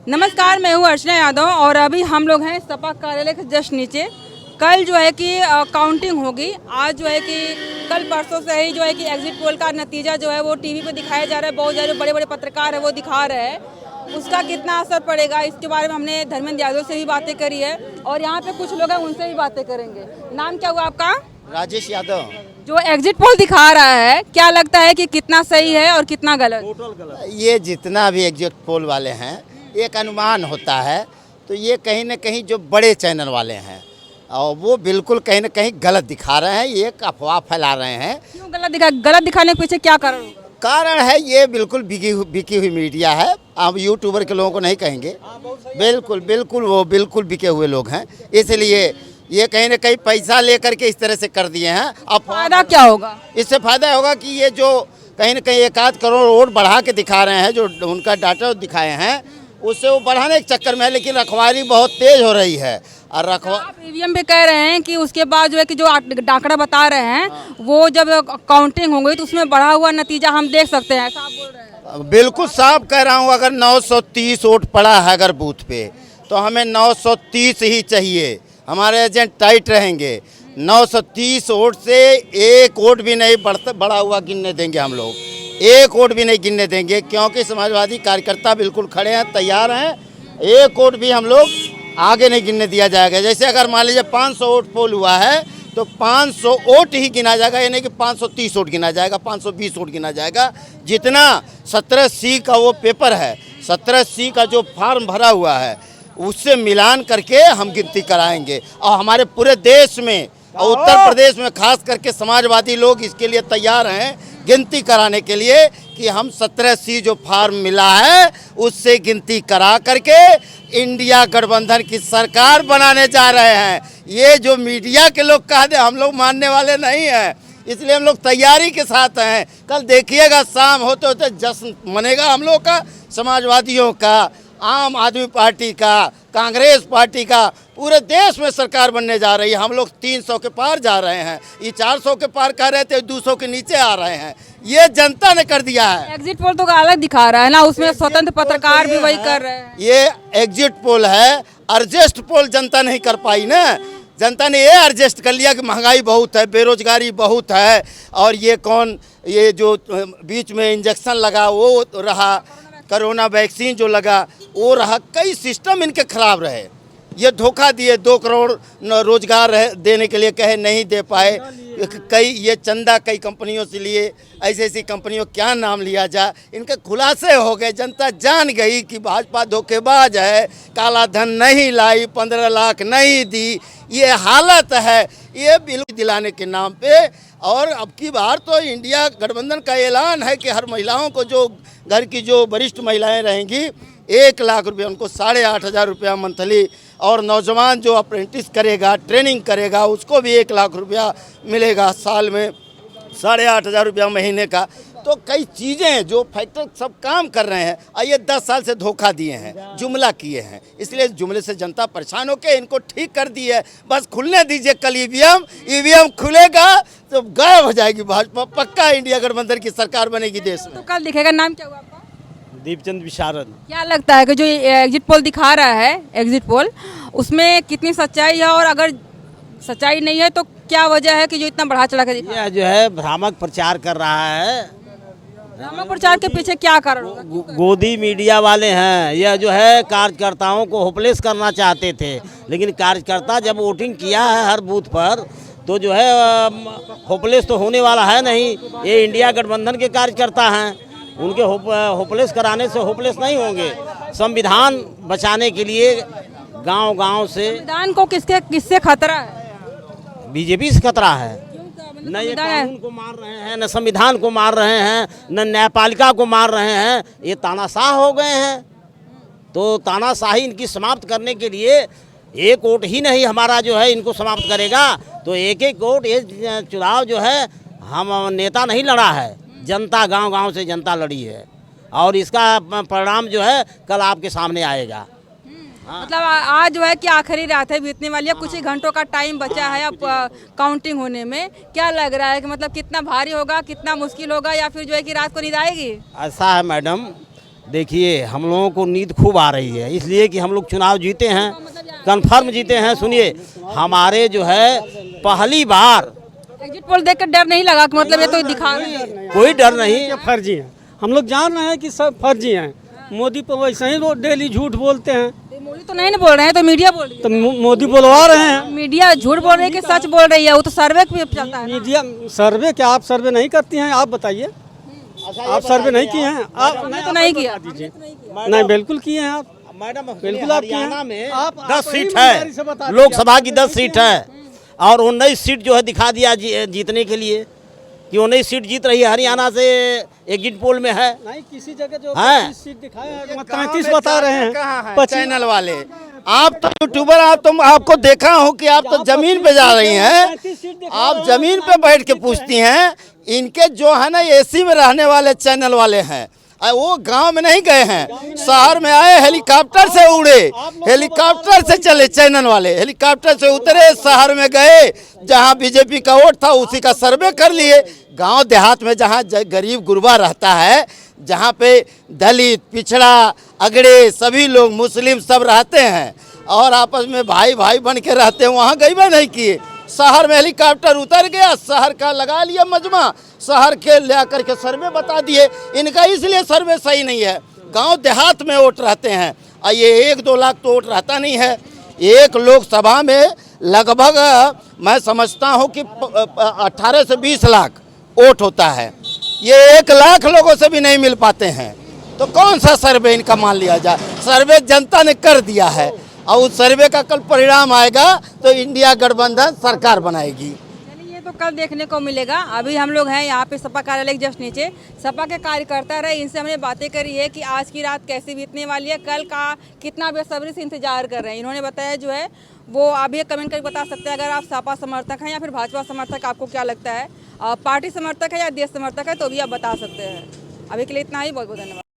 नमस्कार, मैं हूँ अर्चना यादव और अभी हम लोग हैं सपा कार्यालय के जस्ट नीचे। कल जो है कि काउंटिंग होगी। आज जो है कि कल परसों से ही जो है कि एग्जिट पोल का नतीजा जो है वो टीवी पे दिखाया जा रहा है। बहुत सारे बड़े बड़े पत्रकार है वो दिखा रहे हैं। उसका कितना असर पड़ेगा इसके बारे में हमने धर्मेंद्र यादव से भी बातें करी है और यहाँ पे कुछ लोग हैं उनसे भी बातें करेंगे। नाम क्या हुआ आपका? राजेश यादव। जो एग्जिट पोल दिखा रहा है, क्या लगता है कि कितना सही है और कितना गलत? ये जितना भी एग्जिट पोल वाले हैं एक अनुमान होता है, तो ये कहीं न कहीं जो बड़े चैनल वाले हैं और वो बिल्कुल कहीं न कहीं गलत दिखा रहे हैं, ये एक अफवाह फैला रहे हैं। क्यों गलत दिखाने के पीछे क्या कारण है ये बिल्कुल बिकी हुई मीडिया है। अब यूट्यूबर के लोगों को नहीं कहेंगे, बिल्कुल वो बिल्कुल बिके हुए लोग हैं। इसलिए ये कहीं न कहीं पैसा लेकर के इस तरह से कर दिए हैं। अब फायदा क्या होगा? इससे फायदा होगा कि ये जो कहीं न कहीं 1-8 करोड़ वोट बढ़ा के दिखा रहे हैं, जो उनका डाटा दिखाए हैं उससे वो बढ़ाने के चक्कर में है, लेकिन रखवाली बहुत तेज हो रही है। और आप ईवीएम पे कह रहे हैं कि उसके बाद जो है कि जो आंकड़ा बता रहे हैं वो जब काउंटिंग होंगी तो उसमें बढ़ा हुआ नतीजा हम देख सकते हैं, ऐसा आप बोल रहे हैं? बिल्कुल साफ कह रहा हूँ। अगर 930 वोट पड़ा है अगर बूथ पे, तो हमें 930 ही चाहिए। हमारे एजेंट टाइट रहेंगे। 930 वोट से एक वोट भी नहीं बढ़ा हुआ गिनने देंगे हम लोग, एक वोट भी नहीं गिनने देंगे, क्योंकि समाजवादी कार्यकर्ता बिल्कुल खड़े हैं, तैयार हैं। एक वोट भी हम लोग आगे नहीं गिनने दिया जाएगा। जैसे अगर मान लीजिए 500 वोट पोल हुआ है तो 500 वोट ही गिना जाएगा, ये नहीं कि 530 वोट गिना जाएगा, 520 वोट गिना जाएगा। जितना 17C का वो पेपर है, 17C का जो फॉर्म भरा हुआ है उससे मिलान करके हम गिनती कराएंगे। और हमारे पूरे देश में और उत्तर प्रदेश में खास करके समाजवादी लोग इसके लिए तैयार हैं गिनती कराने के लिए कि हम 17C जो फॉर्म मिला है उससे गिनती करा करके इंडिया गठबंधन की सरकार बनाने जा रहे हैं। ये जो मीडिया के लोग कह दे हम लोग मानने वाले नहीं हैं, इसलिए हम लोग तैयारी के साथ हैं। कल देखिएगा शाम होते होते जश्न मनेगा हम लोग का, समाजवादियों का, आम आदमी पार्टी का, कांग्रेस पार्टी का। पूरे देश में सरकार बनने जा रही है। हम लोग 300 के पार जा रहे हैं, ये 400 के पार कह रहे थे, 200 के नीचे आ रहे हैं। ये जनता ने कर दिया है। एग्जिट पोल तो अलग दिखा रहा है ना, उसमें स्वतंत्र पत्रकार भी वही कर रहे हैं। ये एग्जिट पोल है, एडजस्ट पोल जनता नहीं कर पाई ना। जनता ने ये एडजस्ट कर लिया कि महंगाई बहुत है, बेरोजगारी बहुत है, और ये जो बीच में इंजेक्शन लगा वो रहा, कोरोना वैक्सीन जो लगा वो रहा, कई सिस्टम इनके खराब रहे। ये धोखा दिए, 2 करोड़ रोजगार देने के लिए कहे, नहीं दे पाए। ये चंदा कई कंपनियों से लिए, ऐसी कंपनियों क्या नाम लिया जाए, इनके खुलासे हो गए। जनता जान गई कि भाजपा धोखेबाज है, काला धन नहीं लाई, 15 लाख नहीं दी, ये हालत है। ये बिल दिलाने के नाम पे। और अब की बार तो इंडिया गठबंधन का ऐलान है कि हर महिलाओं को, जो घर की जो वरिष्ठ महिलाएं रहेंगी, 1 लाख रुपये उनको 8,500 रुपया मंथली, और नौजवान जो अप्रेंटिस करेगा, ट्रेनिंग करेगा, उसको भी 1 लाख रुपया मिलेगा साल में, 8,500 रुपया महीने का। तो कई चीज़ें जो फैक्टर सब काम कर रहे हैं, और ये 10 साल से धोखा दिए हैं, जुमला किए हैं। इसलिए जुमले से जनता परेशान होकर इनको ठीक कर दी है। बस खुलने दीजिए कल ईवीएम खुलेगा तो गायब हो जाएगी भाजपा। पक्का इंडिया गठबंधन की सरकार बनेगी देश में। तो कल दिखेगा। नाम क्या हुआ आपका? दीपचंद विशारद। क्या लगता है कि जो एग्जिट पोल दिखा रहा है, एग्जिट पोल, उसमें कितनी सच्चाई है, और अगर सच्चाई नहीं है तो क्या वजह है कि जो इतना बढ़ा चढ़ा के दिखा? यह जो है भ्रामक प्रचार कर रहा है। भ्रामक प्रचार के पीछे क्या कारण होगा? गोदी मीडिया वाले हैं। यह जो है कार्यकर्ताओं को होपलेस करना चाहते थे, लेकिन कार्यकर्ता जब वोटिंग किया है हर बूथ पर, तो जो है होपलेस तो होने वाला है नहीं। ये इंडिया गठबंधन के कार्यकर्ता हैं, उनके होपलेस कराने से होपलेस नहीं होंगे। संविधान बचाने के लिए गांव-गांव से। संविधान को किससे खतरा है? बीजेपी से खतरा है। न ये कानून को मार रहे हैं, न संविधान को मार रहे हैं, न न्यायपालिका को मार रहे हैं। ये तानाशाह हो गए हैं। तो तानाशाही इनकी समाप्त करने के लिए एक वोट ही नहीं हमारा जो है इनको समाप्त करेगा। तो एक वोट, ये चुनाव जो है हम नेता नहीं लड़ा है, जनता, गांव-गांव से जनता लड़ी है, और इसका परिणाम जो है कल आपके सामने आएगा। मतलब आज जो है कि आखिरी रात है, बीतने वाली है, कुछ ही घंटों का टाइम बचा है अब काउंटिंग होने में। क्या लग रहा है कि मतलब कितना भारी होगा, कितना मुश्किल होगा, या फिर जो है कि रात को नींद आएगी? ऐसा है मैडम, देखिए हम लोगों को नींद खूब आ रही है, इसलिए कि हम लोग चुनाव जीते हैं, कन्फर्म जीते हैं। सुनिए, हमारे जो है पहली बार एग्जिट पोल देख कर डर नहीं लगा कि मतलब ये तो दिखा रहे हैं। कोई डर नहीं। ये फर्जी है, हम लोग जान रहे हैं कि सब फर्जी हैं। मोदी पर वैसे ही वो डेली झूठ बोलते हैं, तो मोदी तो नहीं ना बोल रहे हैं, तो मीडिया बोल रही है। तो मोदी बोलवा रहे हैं। मीडिया झूठ बोल रही है कि सच बोल रही है, वो तो सर्वे पे चलता है ना। मीडिया सर्वे, क्या आप सर्वे नहीं करती हैं? आप बताइए, आप सर्वे नहीं किए हैं? आप हमने तो नहीं किया। नहीं, बिल्कुल किए हैं आप। मैडम बिल्कुल आप किए हैं। हरियाणा में आप 10 वही सीट ईमानदारी से बता है, दीजिए। लोकसभा की 10 सीट है और 19 सीट जो है दिखा दिया जीतने के लिए कि 19 सीट जीत रही है। हरियाणा से एग्जिट पोल में है। नहीं, किसी जगह जो हैं? 25 सीट दिखाया है, 35 बता रहे हैं। कहाँ है 25 चैनल वाले? आप तो यूट्यूबर, आप तो आपको देखा हूँ कि आप तो जमीन पे जा रही हैं, आप जमीन पे बैठ के पूछती हैं। इनके जो है ना एसी में रहने वाले चैनल वाले हैं, वो गांव में नहीं गए हैं, शहर में आए, हेलीकॉप्टर से उड़े, हेलीकॉप्टर से चले चैनल वाले, हेलीकॉप्टर से उतरे, शहर में गए, जहां बीजेपी का वोट था उसी का सर्वे कर लिए। गांव देहात में जहां गरीब गुरबा रहता है, जहां पे दलित, पिछड़ा, अगड़े सभी लोग, मुस्लिम सब रहते हैं और आपस में भाई भाई बन के रहते हैं, वहाँ गईबे नहीं किए। शहर में हेलीकॉप्टर उतर गया, शहर का लगा लिया मजमा, शहर के ले करके सर्वे बता दिए। इनका इसलिए सर्वे सही नहीं है, गांव देहात में वोट रहते हैं और ये 1-2 लाख तो वोट रहता नहीं है। एक लोकसभा में लगभग मैं समझता हूं कि 18 से 20 लाख वोट होता है, ये 1 लाख लोगों से भी नहीं मिल पाते हैं। तो कौन सा सर्वे इनका मान लिया जाए? सर्वे जनता ने कर दिया है और उस सर्वे का कल परिणाम आएगा तो इंडिया गठबंधन सरकार बनाएगी। चलिए, ये तो कल देखने को मिलेगा। अभी हम लोग हैं यहाँ पे सपा कार्यालय के जस्ट नीचे, सपा के कार्यकर्ता रहे, इनसे हमने बातें करी है कि आज की रात कैसी बीतने वाली है, कल का कितना बेसब्री से इंतजार कर रहे हैं। इन्होंने बताया जो है वो आप ये कमेंट करके बता सकते हैं, अगर आप सपा समर्थक हैं या फिर भाजपा समर्थक, आपको क्या लगता है, पार्टी समर्थक है या देश समर्थक है, तो भी आप बता सकते हैं। अभी के लिए इतना ही, बहुत बहुत धन्यवाद।